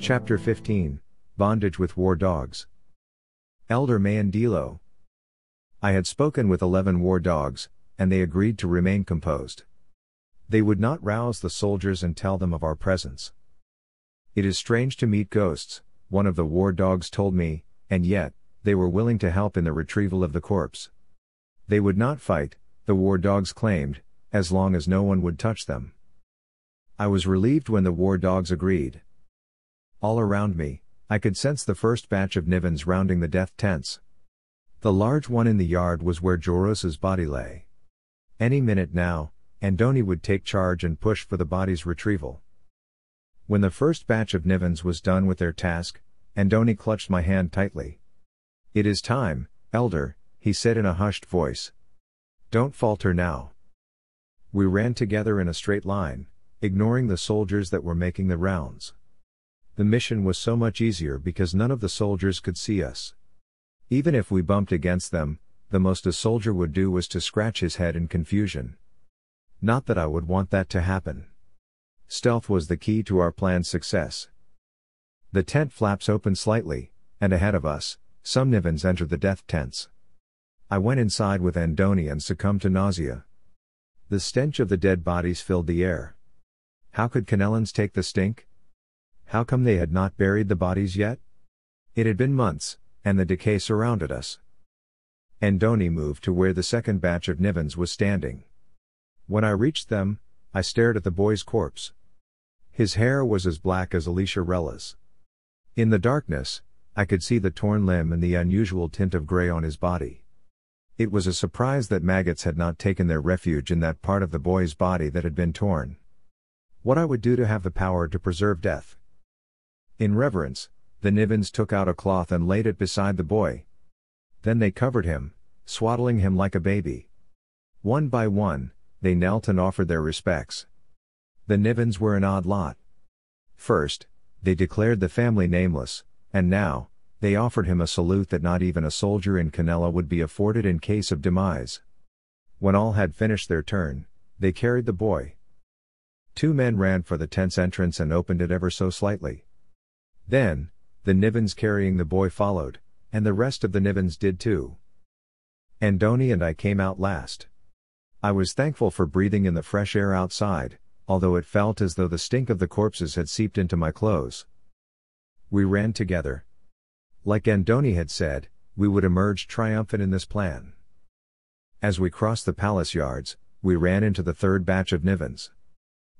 Chapter 15, Bondage with War Dogs. Elder Mahen Dilo. I had spoken with 11 war dogs, and they agreed to remain composed. They would not rouse the soldiers and tell them of our presence. It is strange to meet ghosts, one of the war dogs told me, and yet, they were willing to help in the retrieval of the corpse. They would not fight, the war dogs claimed, as long as no one would touch them. I was relieved when the war dogs agreed. All around me, I could sense the first batch of Nivens rounding the death tents. The large one in the yard was where Joros's body lay. Any minute now, Andoni would take charge and push for the body's retrieval. When the first batch of Nivens was done with their task, Andoni clutched my hand tightly. "It is time, Elder," he said in a hushed voice. "Don't falter now." We ran together in a straight line, ignoring the soldiers that were making the rounds. The mission was so much easier because none of the soldiers could see us. Even if we bumped against them, the most a soldier would do was to scratch his head in confusion. Not that I would want that to happen. Stealth was the key to our plan's success. The tent flaps opened slightly, and ahead of us, some Nivens entered the death tents. I went inside with Andoni and succumbed to nausea. The stench of the dead bodies filled the air. How could Canellans take the stink? How come they had not buried the bodies yet? It had been months, and the decay surrounded us. Andoni moved to where the second batch of Nivens was standing. When I reached them, I stared at the boy's corpse. His hair was as black as Alicia Rella's. In the darkness, I could see the torn limb and the unusual tint of gray on his body. It was a surprise that maggots had not taken their refuge in that part of the boy's body that had been torn. What I would do to have the power to preserve death. In reverence, the Nivens took out a cloth and laid it beside the boy. Then they covered him, swaddling him like a baby. One by one, they knelt and offered their respects. The Nivens were an odd lot. First, they declared the family nameless, and now, they offered him a salute that not even a soldier in Canella would be afforded in case of demise. When all had finished their turn, they carried the boy. 2 men ran for the tent's entrance and opened it ever so slightly. Then, the Nivens carrying the boy followed, and the rest of the Nivens did too. Andoni and I came out last. I was thankful for breathing in the fresh air outside, although it felt as though the stink of the corpses had seeped into my clothes. We ran together. Like Andoni had said, we would emerge triumphant in this plan. As we crossed the palace yards, we ran into the third batch of Nivens.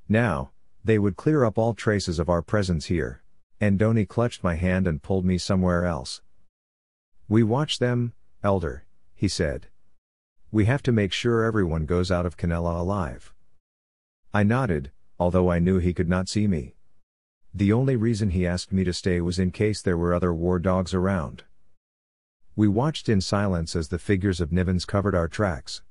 Now, they would clear up all traces of our presence here. Andoni clutched my hand and pulled me somewhere else. "We watch them, Elder," he said. "We have to make sure everyone goes out of Canella alive." I nodded, although I knew he could not see me. The only reason he asked me to stay was in case there were other war dogs around. We watched in silence as the figures of Nivens covered our tracks.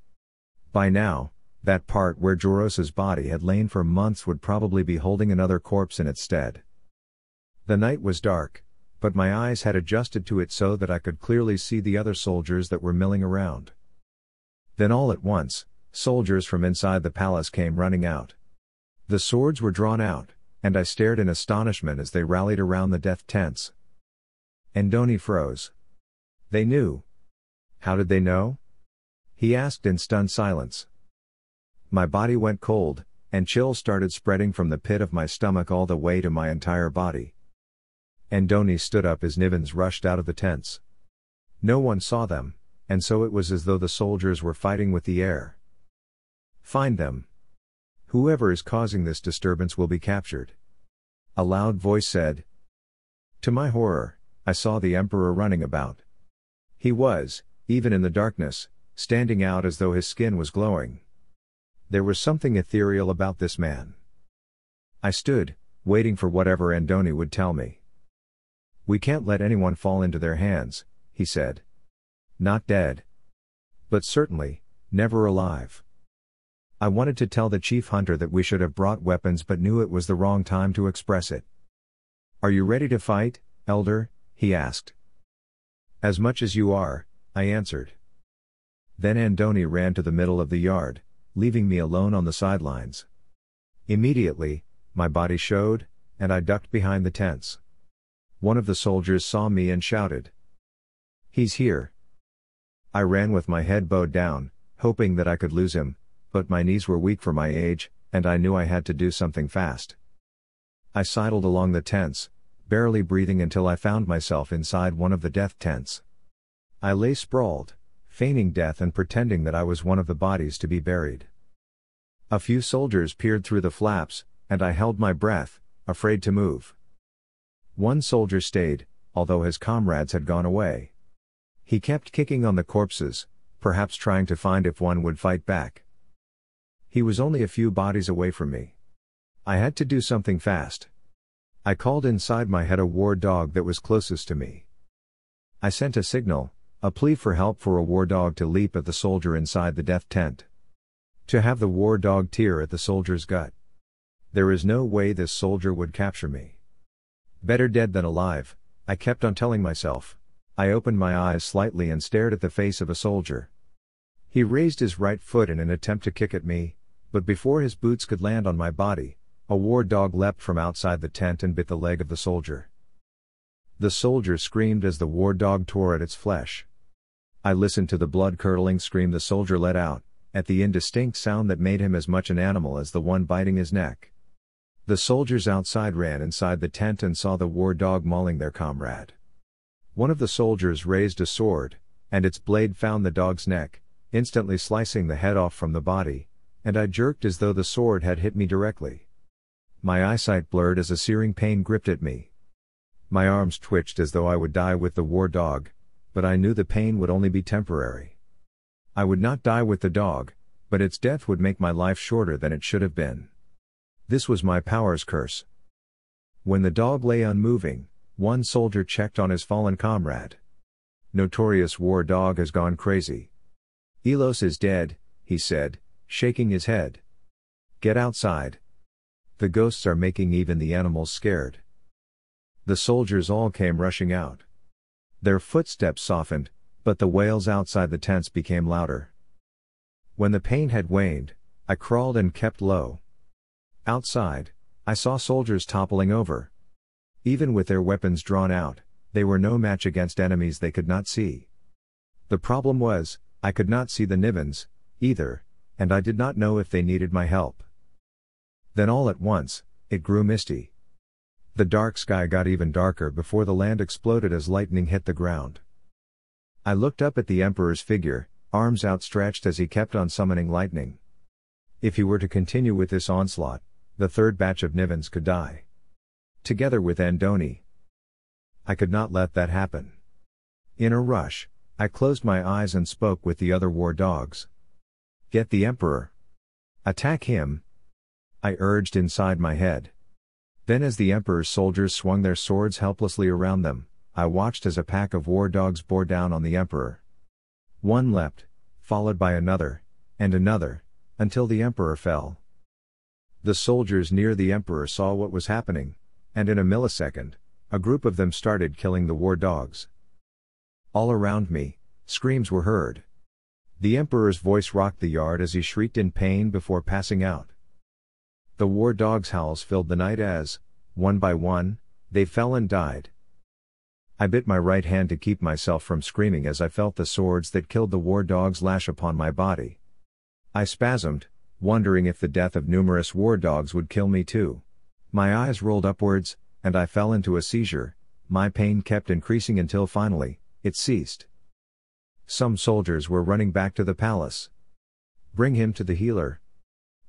By now, that part where Joros's body had lain for months would probably be holding another corpse in its stead. The night was dark, but my eyes had adjusted to it so that I could clearly see the other soldiers that were milling around. Then all at once, soldiers from inside the palace came running out. The swords were drawn out, and I stared in astonishment as they rallied around the death tents. Andoni froze. "They knew." "How did they know?" he asked in stunned silence. My body went cold, and chills started spreading from the pit of my stomach all the way to my entire body. Andoni stood up as Nivens rushed out of the tents. No one saw them, and so it was as though the soldiers were fighting with the air. "Find them. Whoever is causing this disturbance will be captured," a loud voice said. To my horror, I saw the Emperor running about. He was, even in the darkness, standing out as though his skin was glowing. There was something ethereal about this man. I stood, waiting for whatever Andoni would tell me. "We can't let anyone fall into their hands," he said. "Not dead. But certainly, never alive." I wanted to tell the chief hunter that we should have brought weapons but knew it was the wrong time to express it. "Are you ready to fight, Elder?" he asked. "As much as you are," I answered. Then Andoni ran to the middle of the yard, leaving me alone on the sidelines. Immediately, my body showed, and I ducked behind the tents. One of the soldiers saw me and shouted, "He's here." I ran with my head bowed down, hoping that I could lose him, but my knees were weak for my age, and I knew I had to do something fast. I sidled along the tents, barely breathing until I found myself inside one of the death tents. I lay sprawled, feigning death and pretending that I was one of the bodies to be buried. A few soldiers peered through the flaps, and I held my breath, afraid to move. One soldier stayed, although his comrades had gone away. He kept kicking on the corpses, perhaps trying to find if one would fight back. He was only a few bodies away from me. I had to do something fast. I called inside my head a war dog that was closest to me. I sent a signal, a plea for help for a war dog to leap at the soldier inside the death tent. To have the war dog tear at the soldier's gut. There is no way this soldier would capture me. Better dead than alive, I kept on telling myself. I opened my eyes slightly and stared at the face of a soldier. He raised his right foot in an attempt to kick at me, but before his boots could land on my body, a war dog leapt from outside the tent and bit the leg of the soldier. The soldier screamed as the war dog tore at its flesh. I listened to the blood-curdling scream the soldier let out, at the indistinct sound that made him as much an animal as the one biting his neck. The soldiers outside ran inside the tent and saw the war dog mauling their comrade. One of the soldiers raised a sword, and its blade found the dog's neck, instantly slicing the head off from the body, and I jerked as though the sword had hit me directly. My eyesight blurred as a searing pain gripped at me. My arms twitched as though I would die with the war dog, but I knew the pain would only be temporary. I would not die with the dog, but its death would make my life shorter than it should have been. This was my power's curse. When the dog lay unmoving, one soldier checked on his fallen comrade. "Notorious war dog has gone crazy. Elos is dead," he said, shaking his head. "Get outside. The ghosts are making even the animals scared." The soldiers all came rushing out. Their footsteps softened, but the wails outside the tents became louder. When the pain had waned, I crawled and kept low. Outside, I saw soldiers toppling over. Even with their weapons drawn out, they were no match against enemies they could not see. The problem was, I could not see the Nivens, either, and I did not know if they needed my help. Then all at once, it grew misty. The dark sky got even darker before the land exploded as lightning hit the ground. I looked up at the Emperor's figure, arms outstretched as he kept on summoning lightning. If he were to continue with this onslaught, the third batch of Nivens could die. Together with Andoni. I could not let that happen. In a rush, I closed my eyes and spoke with the other war dogs. "Get the Emperor. Attack him," I urged inside my head. Then as the Emperor's soldiers swung their swords helplessly around them, I watched as a pack of war dogs bore down on the Emperor. One leapt, followed by another, and another, until the Emperor fell. The soldiers near the Emperor saw what was happening, and in a millisecond, a group of them started killing the war dogs. All around me, screams were heard. The Emperor's voice rocked the yard as he shrieked in pain before passing out. The war dogs' howls filled the night as, one by one, they fell and died. I bit my right hand to keep myself from screaming as I felt the swords that killed the war dogs lash upon my body. I spasmed, wondering if the death of numerous war dogs would kill me too. My eyes rolled upwards, and I fell into a seizure. My pain kept increasing until finally, it ceased. Some soldiers were running back to the palace. "Bring him to the healer,"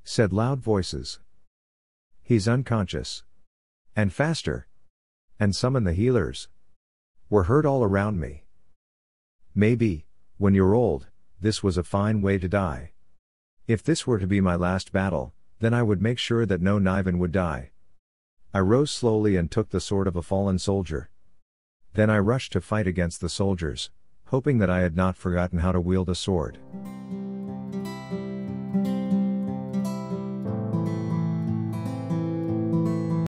said loud voices. "He's unconscious." And faster. And summon the healers. Were heard all around me. Maybe, when you're old, this was a fine way to die. If this were to be my last battle, then I would make sure that no Niven would die. I rose slowly and took the sword of a fallen soldier. Then I rushed to fight against the soldiers, hoping that I had not forgotten how to wield a sword.